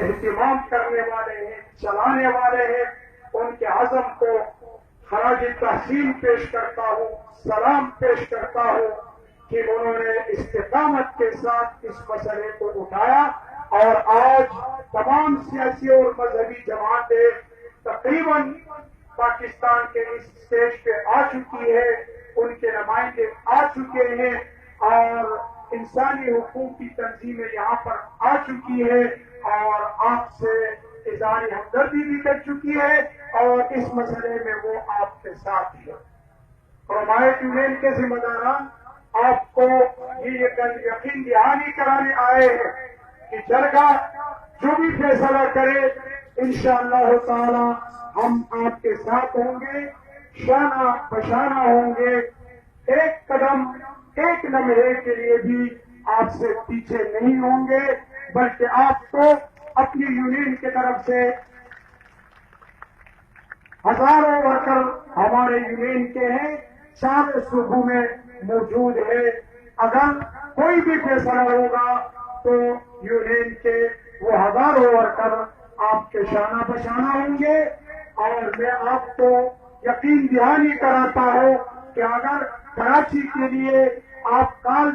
اہتمام کرنے والے ہیں، چلانے والے ہیں، ان کے عزم کو خراج تحسین پیش کرتا ہوں، سلام پیش کرتا ہوں کہ انہوں نے استقامت کے ساتھ اس مسئلے کو اٹھایا اور آج تمام سیاسی اور مذہبی جماعتیں تقریباً پاکستان کے اس اسٹیج پہ آ چکی ہے، ان کے نمائندے آ چکے ہیں اور انسانی حقوق کی تنظیمیں یہاں پر آ چکی ہے اور آپ سے اظہار ہمدردی بھی کر چکی ہے اور اس مسئلے میں وہ آپ کے ساتھ ہے۔ حمایت یونین کے ذمہ داران آپ کو یہ یقین دہانی کرانے آئے ہیں کہ جرگہ جو بھی فیصلہ کرے انشاءاللہ تعالی ہم آپ کے ساتھ ہوں گے، شانہ بشانہ ہوں گے، ایک قدم ایک لمحے کے لیے بھی آپ سے پیچھے نہیں ہوں گے، بلکہ آپ کو اپنی یونین کی طرف سے ہزاروں ورکر ہمارے یونین کے ہیں، چاروں صوبوں میں موجود ہے، اگر کوئی بھی فیصلہ ہوگا تو یونین کے وہ ہزاروں ورکر آپ کے شانہ بشانہ ہوں گے اور میں آپ کو یقین دہانی کراتا ہوں کہ اگر کراچی کے لیے آپ کال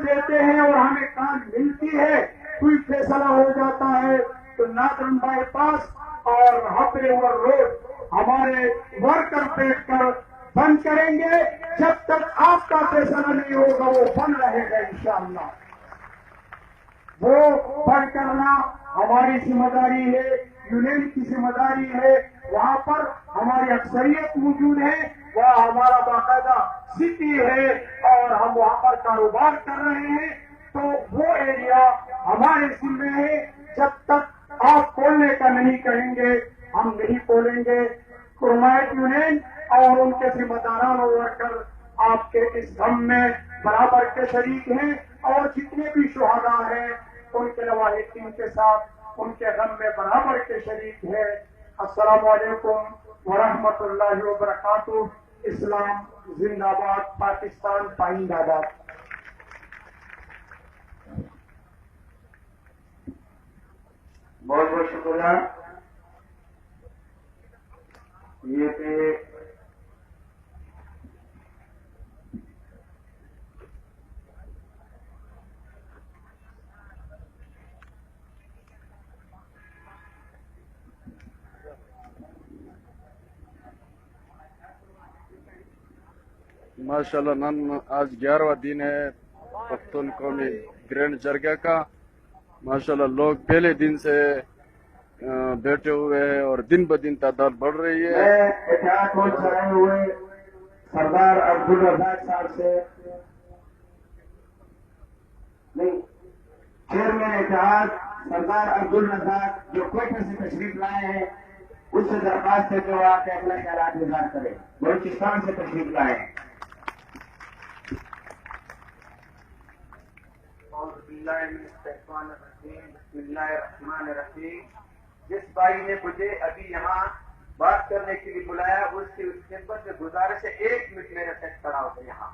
دیتے ہیں اور ہمیں کال ملتی ہے، کوئی فیصلہ ہو جاتا ہے تو نادرن بائی پاس اور ہپرے اور روڈ ہمارے ورکر بیٹھ کر بند کریں گے، جب تک آپ کا فیصلہ نہیں ہوگا وہ بند رہے گا انشاءاللہ۔ وہ بند کرنا ہماری ذمہ داری ہے، یونین کی ذمہ داری ہے، وہاں پر ہماری اکثریت موجود ہے، وہاں ہمارا باقاعدہ سٹی ہے اور ہم وہاں پر کاروبار کر رہے ہیں، تو وہ ایریا ہمارے ذمہ ہے، جب تک آپ کھولنے کا نہیں کہیں گے ہم نہیں کھولیں گے۔ حمایت یونین اور ان کے ذمہ داران اور ورکر آپ کے اس غم میں برابر کے شریک ہیں اور جتنے بھی شہداء ہیں ان کے لواحقین کے ساتھ ان کے غم میں برابر کے شریک ہے۔ السلام علیکم ورحمۃ اللہ وبرکاتہ۔ اسلام زندہ باد، پاکستان پائندہ باد۔ بہت بہت شکریہ۔ یہ کہ ماشاءاللہ نن آج 11واں دن ہے پختون قومی گرینڈ جرگہ کا۔ ماشاءاللہ لوگ پہلے دن سے بیٹھے ہوئے ہیں اور دن بدن تعداد بڑھ رہی ہے۔ میں اتحاد کو چلائے ہوئے سردار عبدالرزاق صاحب سے نہیں، چیئرمین اتحاد سردار عبدالرزاق جو کوئٹہ سے تشریف لائے ہیں اس سے درخواست ہے کہ وہ آ کے اپنا خیالات اظہار کریں، بلوچستان سے تشریف لائے ہیں۔ اعوذ باللہ من الشیطان الرجیم، بسم اللہ الرحمن الرحیم۔ جس بھائی نے مجھے ابھی یہاں بات کرنے کے لیے بلایا اس کی خدمت سے گزارش ہے 1 منٹ میرے ساتھ کھڑا ہو گیا یہاں۔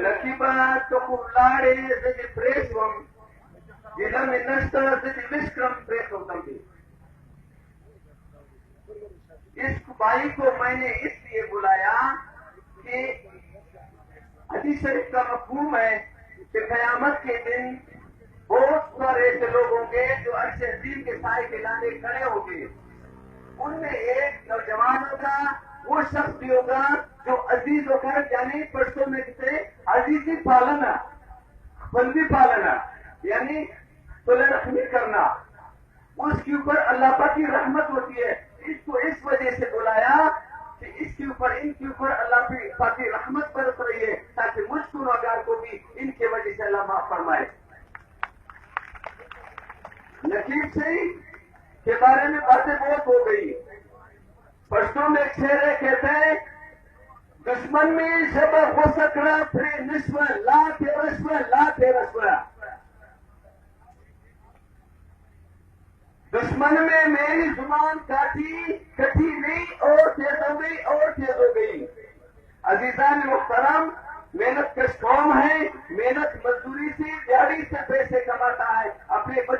نقیبہ تو کبلاڑے زدی پریس وم جنہ میں نشتر زدی مشکرم پریس ہوتا بھی۔ اس بھائی کو میں نے اس لیے بلایا کہ حدیث شریف کا مفہوم ہے کہ قیامت کے دن بہت سارے ایسے لوگ ہوں گے جو عرش عظیم کے سائے کے لانے کھڑے ہوں گے، ان میں ایک نوجوان ہوگا، وہ شخص بھی ہوگا جو عزیز ہو کر یعنی پرسوں میں سے عزیزی پالنا، بندی پالنا یعنی صلح رحمی کرنا، اس کے اوپر اللہ پاک کی رحمت ہوتی ہے۔ اس کو اس وجہ سے بلایا کہ اس کے اوپر ان کے اوپر اللہ پاک کی رحمت برس رہی ہے تاکہ مجھ گنہگار کو بھی ان کی وجہ سے اللہ معاف فرمائے۔ نقیب صحیح کے بارے میں باتیں بہت ہو گئی۔ پشتوں میں ایک شعر ہے، کہتے ہیں دشمن میں شب ہو سکڑا پھر نسو لا کے رسو لا کے رسوا، دشمن میں میری زبان کٹی نہیں اور تیز ہو گئی اور تیز ہو گئی۔ عزیزان محترم، محنت کش قوم ہے، محنت مزدوری سے دیہڑی سے پیسے کماتا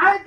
IG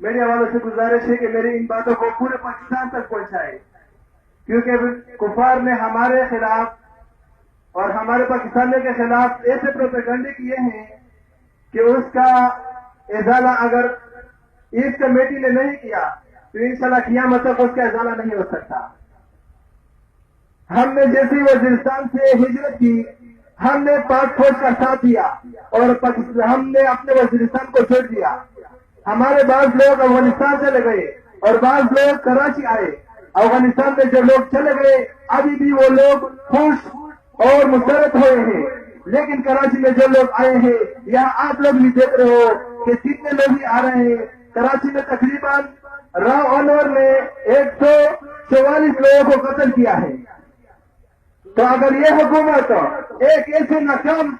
میڈیا والوں سے گزارش ہے کہ میری ان باتوں کو پورے پاکستان تک پہنچائے، کیونکہ کفار نے ہمارے خلاف اور ہمارے پاکستانی کے خلاف ایسے پروپیگنڈے کیے ہیں کہ اس کا ازالہ اگر اس کمیٹی نے نہیں کیا تو انشاءاللہ قیامت تک اس کا ازالہ نہیں ہو سکتا۔ ہم نے جیسی وزیرستان سے ہجرت کی، ہم نے پاک فوج کا ساتھ دیا اور ہم نے اپنے وزیرستان کو چھوڑ دیا۔ ہمارے بعض لوگ افغانستان چلے گئے اور بعض لوگ کراچی آئے۔ افغانستان میں جو لوگ چلے گئے ابھی بھی وہ لوگ خوش اور مسرت ہوئے ہیں، لیکن کراچی میں جو لوگ آئے ہیں، یہاں آپ لوگ بھی دیکھ رہے ہو کہ کتنے لوگ ہی آ رہے ہیں۔ کراچی میں تقریباً راؤ انور نے 144 لوگوں کو قتل کیا ہے۔ تو اگر یہ حکومت ایک ایسے ناکام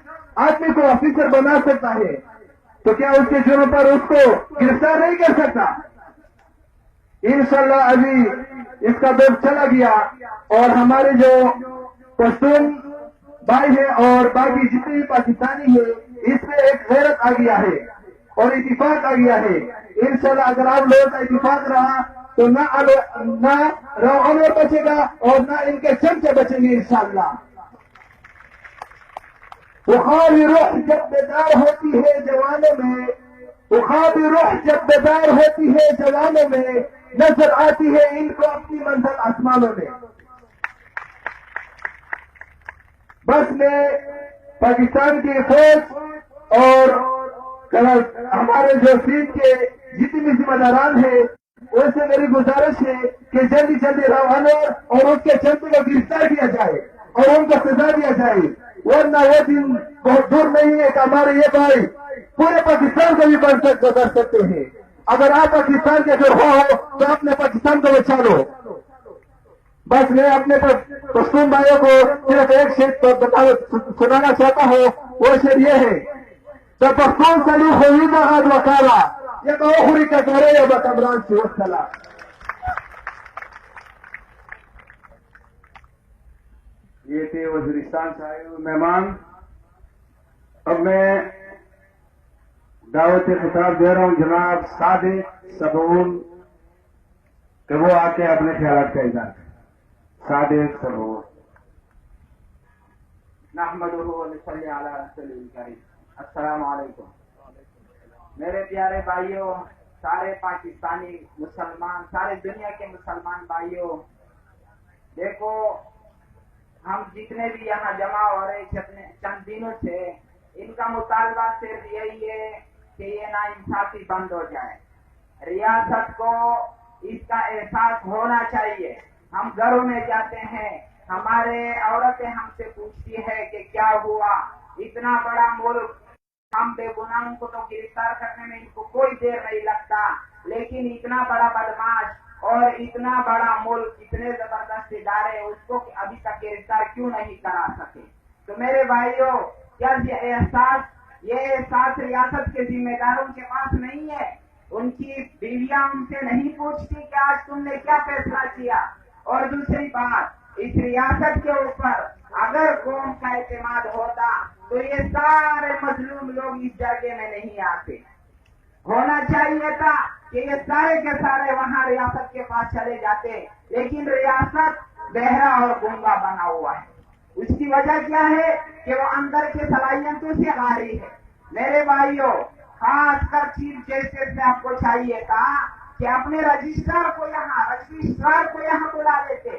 آدمی کو آفیسر بنا سکتا ہے تو کیا اس کے جرم پر اس کو گرفتار نہیں کر سکتا؟ انشاءاللہ ابھی اس کا دور چلا گیا اور ہمارے جو پشتون بھائی ہیں اور باقی جتنے بھی پاکستانی ہیں اس میں ایک غیرت آ گیا ہے اور اتفاق آ گیا ہے۔ انشاءاللہ اگر آپ لوگوں کا اتفاق رہا تو نہ راؤ انور بچے گا اور نہ ان کے چمچے بچیں گے انشاءاللہ۔ بخاری روح جب بیدار ہوتی ہے جوانوں میں، بخاری روح جب بیدار ہوتی ہے جوانوں میں، نظر آتی ہے ان کو اپنی منزل آسمانوں میں۔ بس میں پاکستان کی فوج اور ہمارے جو سندھ کے جتنے بھی ذمہ داران ہیں ان سے میری گزارش ہے کہ جلدی جلدی راؤ انور اور اس کے چمچے کو گرفتار کیا جائے اور ان کو سزا دیا جائے، ورنہ وہ دن بہت دور نہیں ہے کہ ہمارے یہ بھائی پورے پاکستان کو بھی کر سکتے ہیں۔ اگر آپ پاکستان کے اگر ہو تو اپنے پاکستان کو بچا لو۔ بس میں اپنے پشتون بھائیوں کو صرف ایک شعر سنانا چاہتا ہوں، وہ شعر یہ ہے کہ پختون سلی خوی بغاد وکالا یہ بہوری کا کرے یا بکمران سے وسلا۔ یہ تھے وزیرستان سے آئے ہوئے مہمان۔ اب میں دعوت خطاب دے رہا ہوں جناب صادق سبعون کہ وہ آ کے اپنے خیالات کا اظہار کریں۔ صادق سبعون۔ نحمدہ ونصلی علی رسولہ الکریم۔ السلام علیکم میرے پیارے بھائیوں، سارے پاکستانی مسلمان، سارے دنیا کے مسلمان بھائیوں، دیکھو ہم جتنے بھی یہاں جمع ہو رہے چند دنوں سے ان کا مطالبہ صرف یہی ہے کہ یہ ناانصافی بند ہو جائے۔ ریاست کو اس کا احساس ہونا چاہیے۔ ہم گھروں میں جاتے ہیں، ہمارے عورتیں ہم سے پوچھتی ہے کہ کیا ہوا، اتنا بڑا ملک، ہم بے گناہوں کو تو گرفتار کرنے میں ان کو کوئی دیر نہیں لگتا، لیکن اتنا بڑا بدماش اور اتنا بڑا ملک، اتنے زبردست ادارے اس کو ابھی تک گرفتار کیوں نہیں کرا سکے؟ تو میرے بھائیوں، کیا یہ احساس ریاست کے ذمہ داروں کے پاس نہیں ہے؟ ان کی بیویاں ان سے نہیں پوچھتی کہ آج تم نے کیا فیصلہ کیا؟ اور دوسری بات، اس ریاست کے اوپر اگر قوم کا اعتماد ہوتا تو یہ سارے مظلوم لوگ اس جگہ میں نہیں آتے۔ ہونا چاہیے تھا کہ یہ سارے کے سارے وہاں ریاست کے پاس چلے جاتے، لیکن ریاست بہرا اور گونگا بنا ہوا ہے۔ اس کی وجہ کیا ہے کہ وہ اندر کے صلاحیتوں سے غاری ہے۔ میرے بھائیوں، خاص کر چیف جسٹس سے آپ کو چاہیے تھا کہ اپنے رجسٹرار کو یہاں بلا لیتے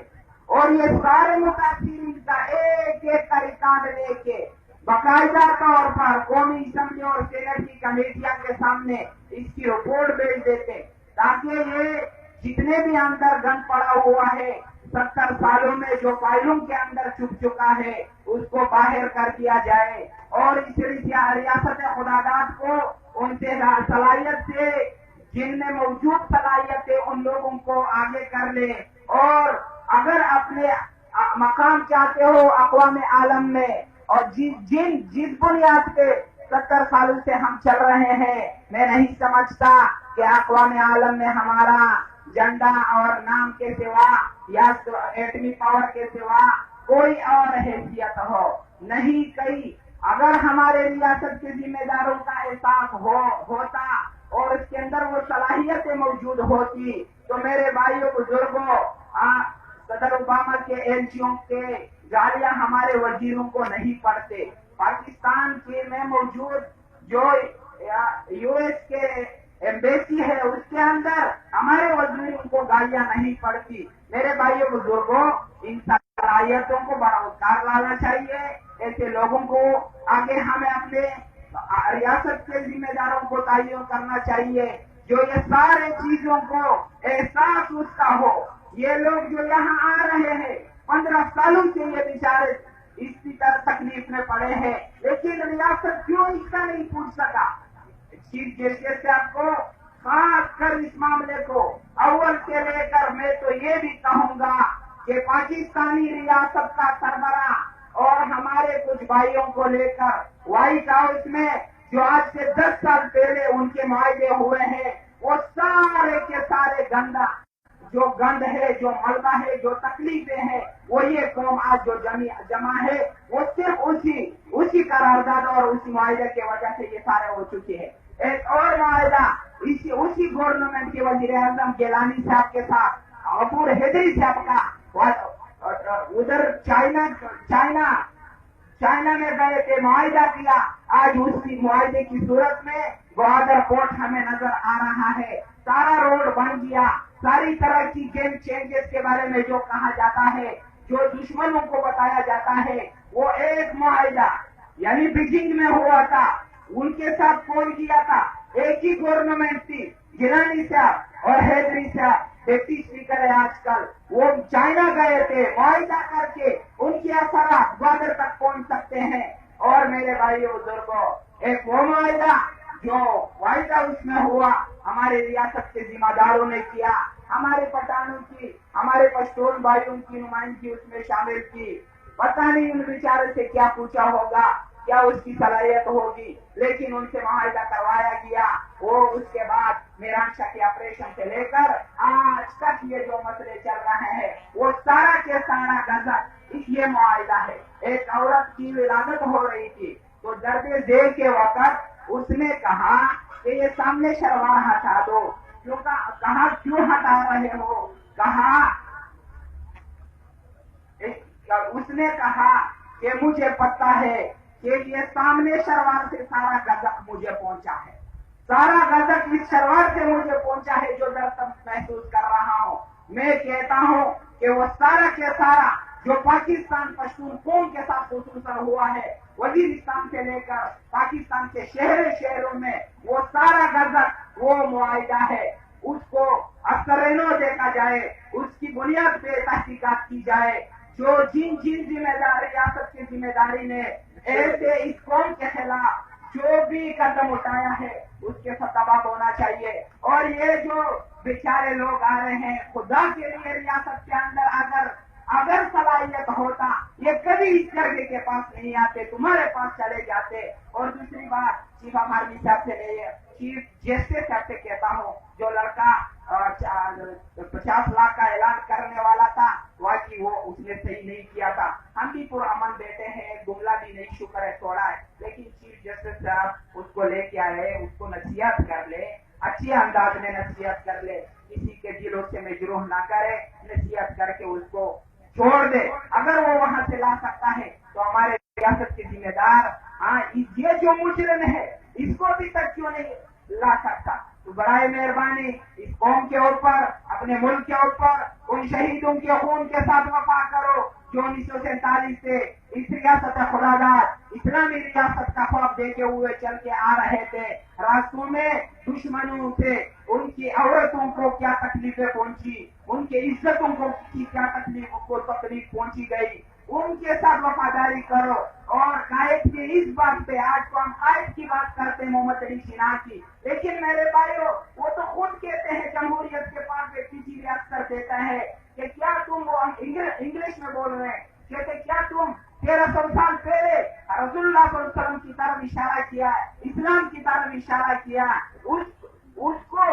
اور یہ سارے متاثرین کا ایک ایک کا ریکارڈ لے کے باقاعدہ طور پر قومی اسمبلی اور سینٹ کی کمیٹیاں کے سامنے اس کی رپورٹ بھیج دیتے، تاکہ یہ جتنے بھی اندر گند پڑا ہوا ہے 70 سالوں میں جو فائلوں کے اندر چھپ چکا ہے اس کو باہر کر دیا جائے اور اس ریاست خداداد کو ان سے صلاحیت سے جن میں موجود صلاحیت ہے ان لوگوں کو آگے کر لے، اور اگر اپنے مقام چاہتے ہو اقوام عالم میں اور جس بنیاد پہ 70 سالوں سے ہم چل رہے ہیں، میں نہیں سمجھتا کہ اقوام عالم میں ہمارا جھنڈا اور نام کے سوا یا ایٹمی پاور کے سوا کوئی اور حیثیت ہو نہیں کئی۔ اگر ہمارے ریاست کے ذمہ داروں کا احساس ہوتا اور اس کے اندر وہ صلاحیت صلاحیتیں موجود ہوتی تو میرے بھائیوں بزرگوں صدر اوباما کے ایلچیوں کے گالیاں ہمارے وزیروں کو نہیں پڑتے. پاکستان کے میں موجود جو یو ایس کے ایمبیسی ہے اس کے اندر ہمارے وزیروں کو گالیاں نہیں پڑتی. میرے بھائیوں بزرگوں ان صلاحیتوں کو برقرار لانا چاہیے. ایسے لوگوں کو آگے ہمیں اپنے ریاست کے ذمہ داروں کو تعین کرنا چاہیے جو یہ سارے چیزوں کو احساس اس کا ہو. یہ لوگ جو یہاں آ رہے ہیں 15 سالوں سے یہ بیچارے اسی طرح تکلیف میں پڑے ہیں لیکن ریاست کیوں اس کا نہیں پوچھ سکا. چیف جسٹس صاحب کو خاص کر اس معاملے کو اول سے لے کر میں تو یہ بھی کہوں گا کہ پاکستانی ریاست کا سربراہ اور ہمارے کچھ بھائیوں کو لے کر وائٹ ہاؤس میں جو آج سے 10 سال پہلے ان کے معاہدے ہوئے ہیں وہ سارے کے سارے جو گند ہے جو ملبہ ہے جو تکلیفیں ہیں وہ یہ قوم آج جو جمع ہے وہ صرف اسی قرارداد اور اسی معاہدے کی وجہ سے یہ سارے ہو چکے ہیں. ایک اور معاہدہ اسی گورنمنٹ کے وزیر اعظم گیلانی صاحب کے ساتھ عبور حیدری صاحب کا ادھر چائنا میں گئے تھے معاہدہ کیا. آج اسی معاہدے کی صورت میں گوادر پورٹ ہمیں نظر آ رہا ہے. سارا روڈ بن گیا. ساری طرح کی گیم چینجز کے بارے میں جو کہا جاتا ہے جو دشمنوں کو بتایا جاتا ہے وہ ایک معاہدہ یعنی بیجنگ میں ہوا تھا. ان کے ساتھ کون کیا تھا؟ ایک ہی گورنمنٹ تھی. گیلانی صاحب اور حیدری صاحب ڈپٹی اسپیکر ہے آج کل. وہ چائنا گئے تھے معاہدہ کر کے ان کے اثرات گوادر تک پہنچ سکتے ہیں. اور میرے بھائیوں بزرگوں ایک وہ معاہدہ جو وائٹ ہاؤس میں ہوا ہمارے ریاست کے ذمہ داروں نے کیا. ہمارے پٹھانوں کی ہمارے پشتون بھائیوں کی نمائندگی اس میں شامل کی. پتہ نہیں ان بیچارے سے کیا پوچھا ہوگا کیا اس کی صلاحیت ہوگی لیکن ان سے معاہدہ کروایا گیا. وہ اس کے بعد میران شاہ کے آپریشن سے لے کر آج تک یہ جو مسئلے چل رہے ہیں وہ سارا کے سارا گزر یہ معاہدہ ہے. ایک عورت کی ولادت ہو رہی تھی تو درد ذیل کے وقت اس نے کہا کہ یہ سامنے شلوار ہٹا دو. کہا کیوں ہٹا رہے ہو؟ اس نے کہا کہ مجھے پتہ ہے کہ یہ سامنے شلوار سے سارا غضب مجھے پہنچا ہے. سارا غضب اس شلوار سے مجھے پہنچا ہے جو درد محسوس کر رہا ہوں. میں کہتا ہوں کہ وہ سارا کے سارا جو پاکستان پشتون قوم کے ساتھ خصوصاً ہوا ہے وزیرستان سے لے کر پاکستان کے شہروں میں وہ سارا غضب وہ معاہدہ ہے. اس کو افسرینوں دیکھا جائے اس کی بنیاد پہ تحقیقات کی جائے. جو جن ذمہ دار ریاست کی ذمہ داری نے ایسے اس قوم کے خلاف جو بھی قدم اٹھایا ہے اس کے سبب ہونا چاہیے. اور یہ جو بیچارے لوگ آ رہے ہیں خدا کے لیے ریاست کے اندر اگر صلاحیت ہوتا یہ کبھی اس جگہ کے پاس نہیں آتے تمہارے پاس چلے جاتے. اور دوسری بات چیف آف آرمی صاحب سے چیف جسٹس صاحب سے کہتا ہوں جو لڑکا 50 لاکھ کا اعلان کرنے والا تھا واقعی وہ اس نے صحیح نہیں کیا تھا. ہم بھی پرامن بیٹے ہیں گملہ بھی نہیں شکر ہے چھوڑا ہے لیکن چیف جسٹس صاحب اس کو لے کے آئے اس کو نصیحت کر لے اچھی انداز میں نصیحت کر لے. کسی کے دلوں سے مجروح نہ کرے نصیحت کر کے اس کو چھوڑ دے. اگر وہ وہاں سے لا سکتا ہے تو ہمارے ریاست کے ذمہ دار یہ جو مجرم ہے اس کو بھی تک کیوں نہیں لا سکتا. تو برائے مہربانی اس قوم کے اوپر اپنے ملک کے اوپر ان شہیدوں کے خون کے ساتھ وفا کرو جو 1947 سے اس ریاست خداداد اسلامی ریاست کا خواب دیتے ہوئے چل کے آ رہے تھے. راستوں میں دشمنوں سے ان کی عورتوں کو کیا تکلیفیں پہنچی ان کی عزتوں کو کیا تکلیف پہنچی گئی. ان کے ساتھ وفاداری کرو. اور قائد کی اس بات پہ آج تو ہم قائد کی بات کرتے ہیں محمد علی جناح کی لیکن میرے بھائیوں وہ تو خود کہتے ہیں جمہوریت کے پاس ایک چیز اکثر دیتا ہے کہ کیا تم وہ انگلش میں بول رہے ہیں کہتے کیا تم 1300 سال پہلے رسول اللہ صلی اللہ علیہ وسلم کی طرف اشارہ کیا اسلام کی طرف اشارہ کیا اس کو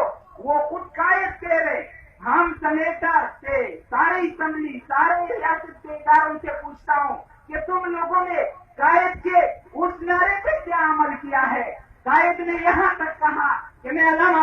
وہ خود قائد کہہ رہے. ہم سینیٹر سے سارے اسمبلی سارے ریاست کے اداروں سے پوچھتا ہوں کہ تم لوگوں نے قائد کے اس نعرے پہ کیا عمل کیا ہے. قائد نے یہاں تک کہا کہ میں علامہ